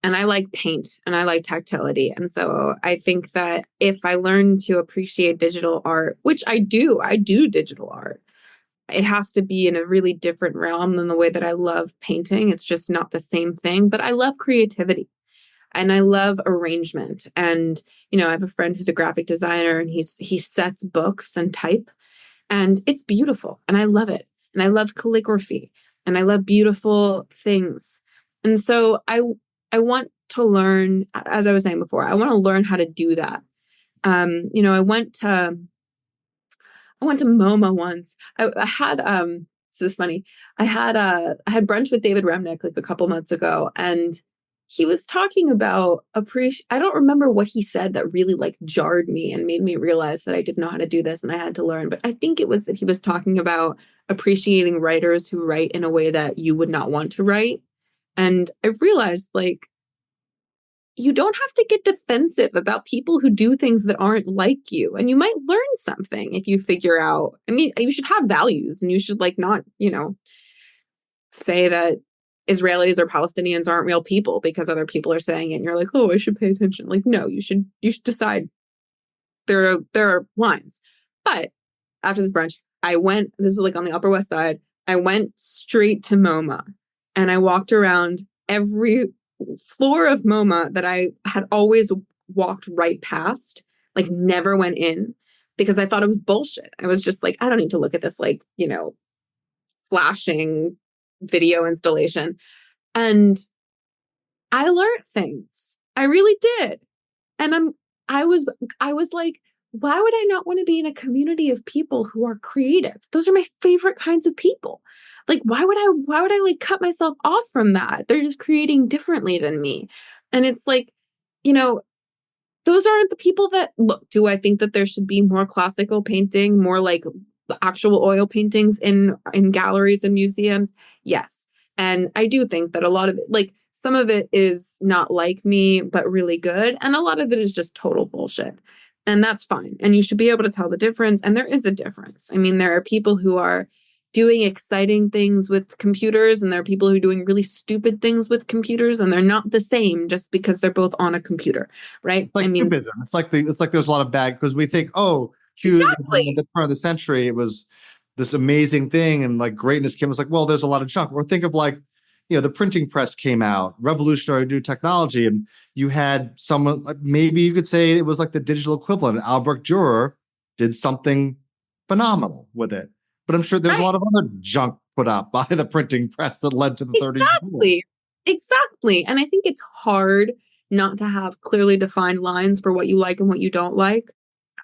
Speaker 2: And I like paint and I like tactility. And so I think that if I learn to appreciate digital art, which I do digital art, it has to be in a really different realm than the way that I love painting. It's just not the same thing, but I love creativity and I love arrangement. And, I have a friend who's a graphic designer and he sets books and type and it's beautiful and I love it. And I love calligraphy and I love beautiful things. And so I want to learn, as I was saying before, I want to learn how to do that. I went to MoMA once. I had this is funny. I had brunch with David Remnick like a couple months ago, and he was talking about I don't remember what he said that really like jarred me and made me realize that I didn't know how to do this and I had to learn. But I think it was that he was talking about appreciating writers who write in a way that you would not want to write. And I realized like you don't have to get defensive about people who do things that aren't like you. And you might learn something if you figure out, I mean, you should have values and you should like not, say that Israelis or Palestinians aren't real people because other people are saying it and you're like, oh, I should pay attention. Like, no, you should decide there are lines. But after this brunch, this was like on the Upper West Side. I went straight to MoMA and I walked around every floor of MoMA that I had always walked right past, like never went in because I thought it was bullshit. I was just like, I don't need to look at this like, flashing video installation. And I learned things. I really did. And I was like, why would I not want to be in a community of people who are creative? Those are my favorite kinds of people. Like, why would I like cut myself off from that? They're just creating differently than me. And it's like, those aren't the people that look. Do I think that there should be more classical painting, more like actual oil paintings in galleries and museums? Yes. And I do think that a lot of it, like some of it is not like me, but really good. And a lot of it is just total bullshit. And that's fine. And you should be able to tell the difference. And there is a difference. I mean, there are people who are doing exciting things with computers and there are people who are doing really stupid things with computers and they're not the same just because they're both on a computer, right?
Speaker 1: It's like cubism. It's like there's a lot of bad because we think, oh, cubism
Speaker 2: exactly.
Speaker 1: at the turn of the century, it was this amazing thing and like greatness came. It's like, well, there's a lot of junk. Or think of like, the printing press came out, revolutionary new technology, and you had someone like maybe you could say it was like the digital equivalent. Albrecht Dürer did something phenomenal with it. But I'm sure there's a lot of other junk put out by the printing press that led to the 30s.
Speaker 2: Exactly. And I think it's hard not to have clearly defined lines for what you like and what you don't like.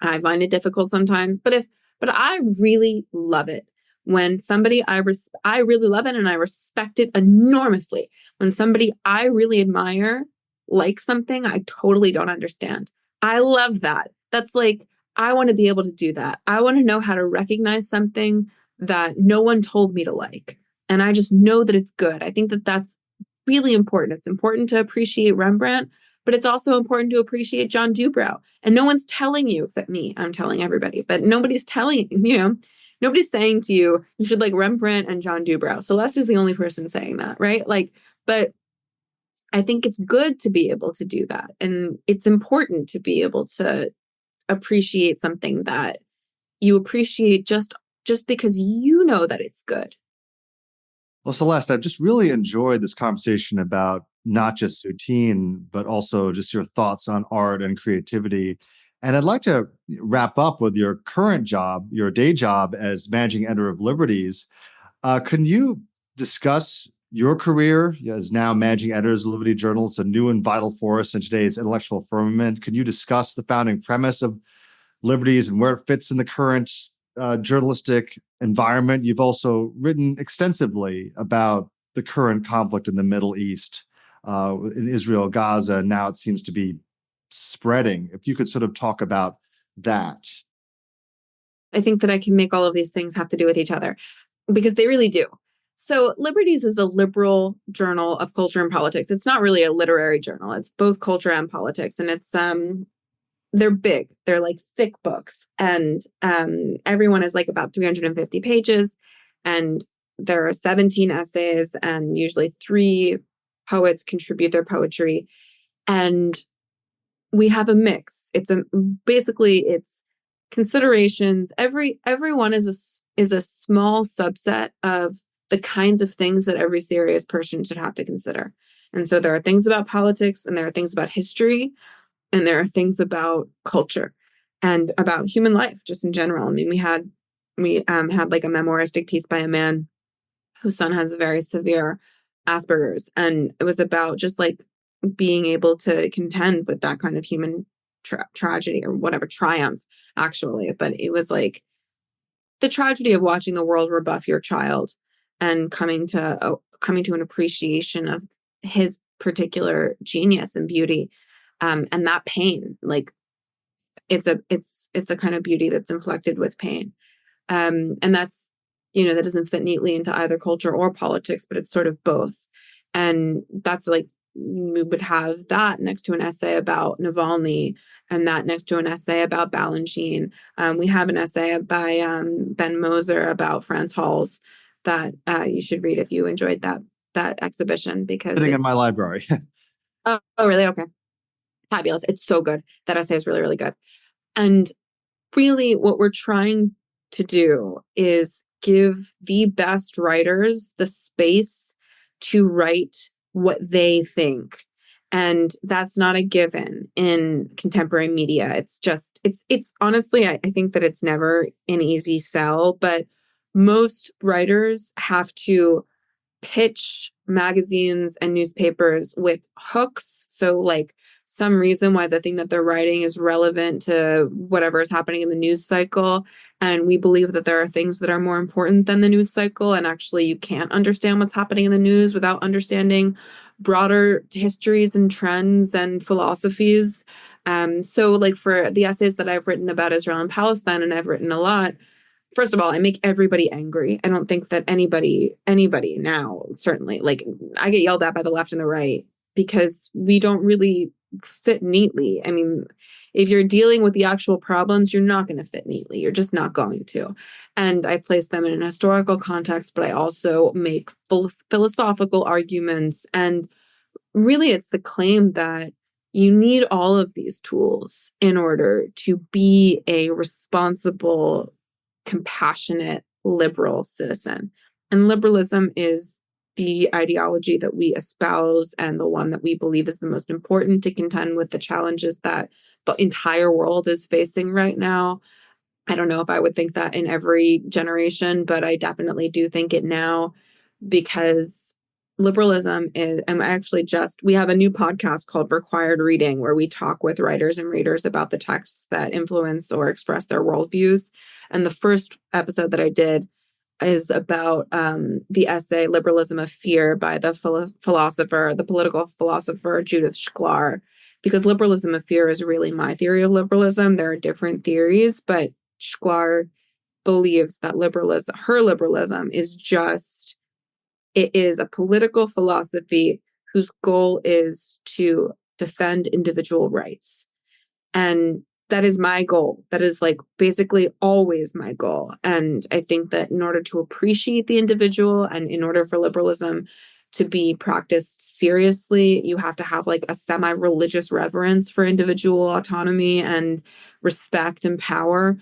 Speaker 2: I find it difficult sometimes, but I really love it when somebody I really love it and I respect it enormously. When somebody I really admire likes something I totally don't understand. I love that. That's like, I want to be able to do that. I want to know how to recognize something that no one told me to like. And I just know that it's good. I think that that's really important. It's important to appreciate Rembrandt, but it's also important to appreciate John Dubrow. And no one's telling you, except me, I'm telling everybody, but nobody's telling, nobody's saying to you, you should like Rembrandt and John Dubrow. Celeste is the only person saying that, right? Like, but I think it's good to be able to do that. And it's important to be able to appreciate something that you appreciate just because you know that it's good.
Speaker 1: Well, Celeste, I've just really enjoyed this conversation about not just Soutine, but also just your thoughts on art and creativity. And I'd like to wrap up with your current job, your day job as managing editor of Liberties. Can you discuss your career as now managing editor of Liberty Journal? It's a new and vital force in today's intellectual firmament. Can you discuss the founding premise of Liberties and where it fits in the current journalistic environment? You've also written extensively about the current conflict in the Middle East, in Israel, Gaza, and now it seems to be spreading. If you could sort of talk about that.
Speaker 2: I think that I can make all of these things have to do with each other because they really do. So Liberties is a liberal journal of culture and politics. It's not really a literary journal. It's both culture and politics. And it's they're big. They're like thick books. And everyone is like about 350 pages. And there are 17 essays, and usually 3 poets contribute their poetry. And we have a mix. Basically it's considerations. Everyone is a small subset of the kinds of things that every serious person should have to consider. And so there are things about politics, and there are things about history, and there are things about culture and about human life just in general. I mean, we had like a memoiristic piece by a man whose son has a very severe Asperger's, and it was about just like being able to contend with that kind of human tragedy, or whatever, triumph actually. But it was like the tragedy of watching the world rebuff your child, and coming to an appreciation of his particular genius and beauty, and that pain. Like it's a kind of beauty that's inflected with pain, and that's, that doesn't fit neatly into either culture or politics, but it's sort of both. And that's like, we would have that next to an essay about Navalny, and that next to an essay about Balanchine. We have an essay by Ben Moser about Franz Hals that you should read if you enjoyed that exhibition, because
Speaker 1: Sitting in
Speaker 2: it's
Speaker 1: my library.
Speaker 2: oh, really? Okay. Fabulous. It's so good. That essay is really, really good. And really what we're trying to do is give the best writers the space to write what they think. And that's not a given in contemporary media. It's honestly, I think that it's never an easy sell, but most writers have to pitch magazines and newspapers with hooks. So like some reason why the thing that they're writing is relevant to whatever is happening in the news cycle. And we believe that there are things that are more important than the news cycle. And actually you can't understand what's happening in the news without understanding broader histories and trends and philosophies. So like for the essays that I've written about Israel and Palestine, and I've written a lot, first of all, I make everybody angry. I don't think that anybody now, certainly, like I get yelled at by the left and the right because we don't really fit neatly. I mean, if you're dealing with the actual problems, you're not going to fit neatly. You're just not going to. And I place them in an historical context, but I also make philosophical arguments. And really, it's the claim that you need all of these tools in order to be a responsible, compassionate, liberal citizen. And liberalism is the ideology that we espouse, and the one that we believe is the most important to contend with the challenges that the entire world is facing right now. I don't know if I would think that in every generation, but I definitely do think it now, because liberalism is, and we have a new podcast called Required Reading, where we talk with writers and readers about the texts that influence or express their worldviews. And the first episode that I did is about the essay Liberalism of Fear by the political philosopher Judith Shklar, because liberalism of fear is really my theory of liberalism. There are different theories, but Shklar believes that her liberalism it is a political philosophy whose goal is to defend individual rights. And that is my goal. That is like basically always my goal. And I think that in order to appreciate the individual, and in order for liberalism to be practiced seriously, you have to have like a semi-religious reverence for individual autonomy and respect and power.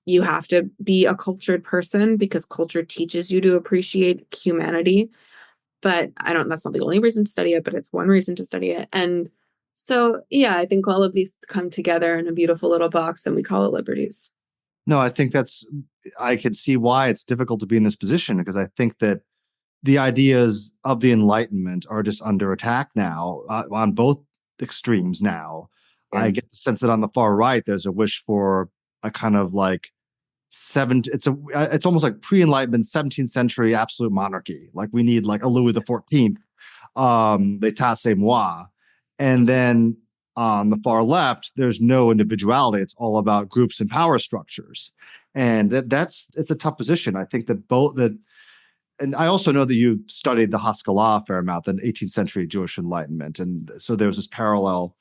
Speaker 2: You have to be a cultured person, because culture teaches you to appreciate humanity. But that's not the only reason to study it, but it's one reason to study it. And so, yeah, I think all of these come together in a beautiful little box, and we call it Liberties.
Speaker 1: No, I can see why it's difficult to be in this position, because I think that the ideas of the Enlightenment are just under attack now, on both extremes now.
Speaker 2: Yeah.
Speaker 1: I get the sense that on the far right, there's a wish for a kind of like it's almost like pre-Enlightenment 17th century absolute monarchy. Like we need like a Louis the 14th, l'état c'est moi. And then on the far left, there's no individuality. It's all about groups and power structures. And it's a tough position. I think that and I also know that you studied the Haskalah a fair amount, the 18th century Jewish Enlightenment. And so there was this parallel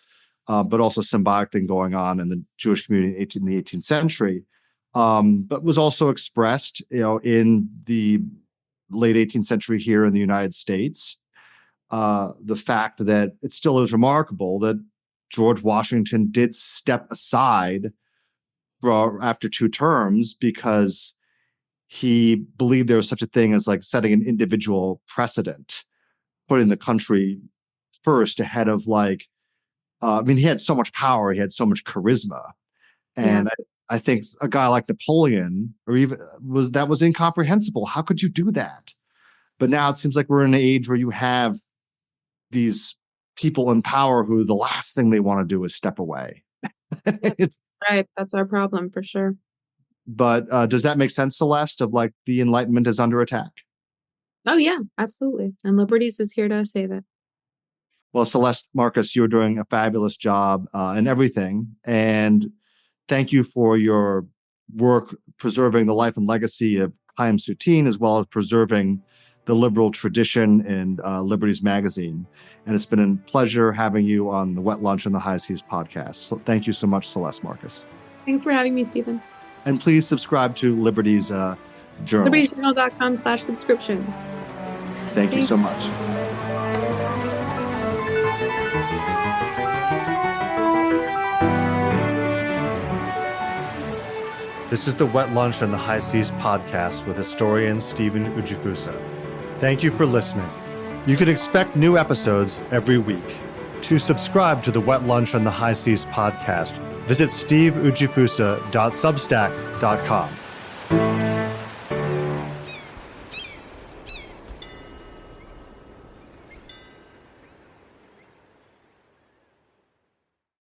Speaker 1: but also symbolic thing going on in the Jewish community in the 18th century, but was also expressed, in the late 18th century here in the United States. The fact that it still is remarkable that George Washington did step aside after 2 terms because he believed there was such a thing as like setting an individual precedent, putting the country first ahead of he had so much power, he had so much charisma. And I think a guy like Napoleon, or even was incomprehensible. How could you do that? But now it seems like we're in an age where you have these people in power who the last thing they want to do is step away. It's
Speaker 2: right. That's our problem for sure.
Speaker 1: But does that make sense, Celeste, of like the Enlightenment is under attack?
Speaker 2: Oh, yeah, absolutely. And Liberties is here to save it.
Speaker 1: Well, Celeste Marcus, you're doing a fabulous job in everything. And thank you for your work preserving the life and legacy of Chaim Soutine, as well as preserving the liberal tradition in Liberties Magazine. And it's been a pleasure having you on the Wet Lunch and the High Seas podcast. So thank you so much, Celeste Marcus.
Speaker 2: Thanks for having me, Stephen.
Speaker 1: And please subscribe to Liberties Journal.
Speaker 2: LibertiesJournal.com/subscriptions.
Speaker 1: Thank you so much. This is the Wet Lunch and the High Seas podcast with historian Stephen Ujifusa. Thank you for listening. You can expect new episodes every week. To subscribe to the Wet Lunch and the High Seas podcast, visit steveujifusa.substack.com.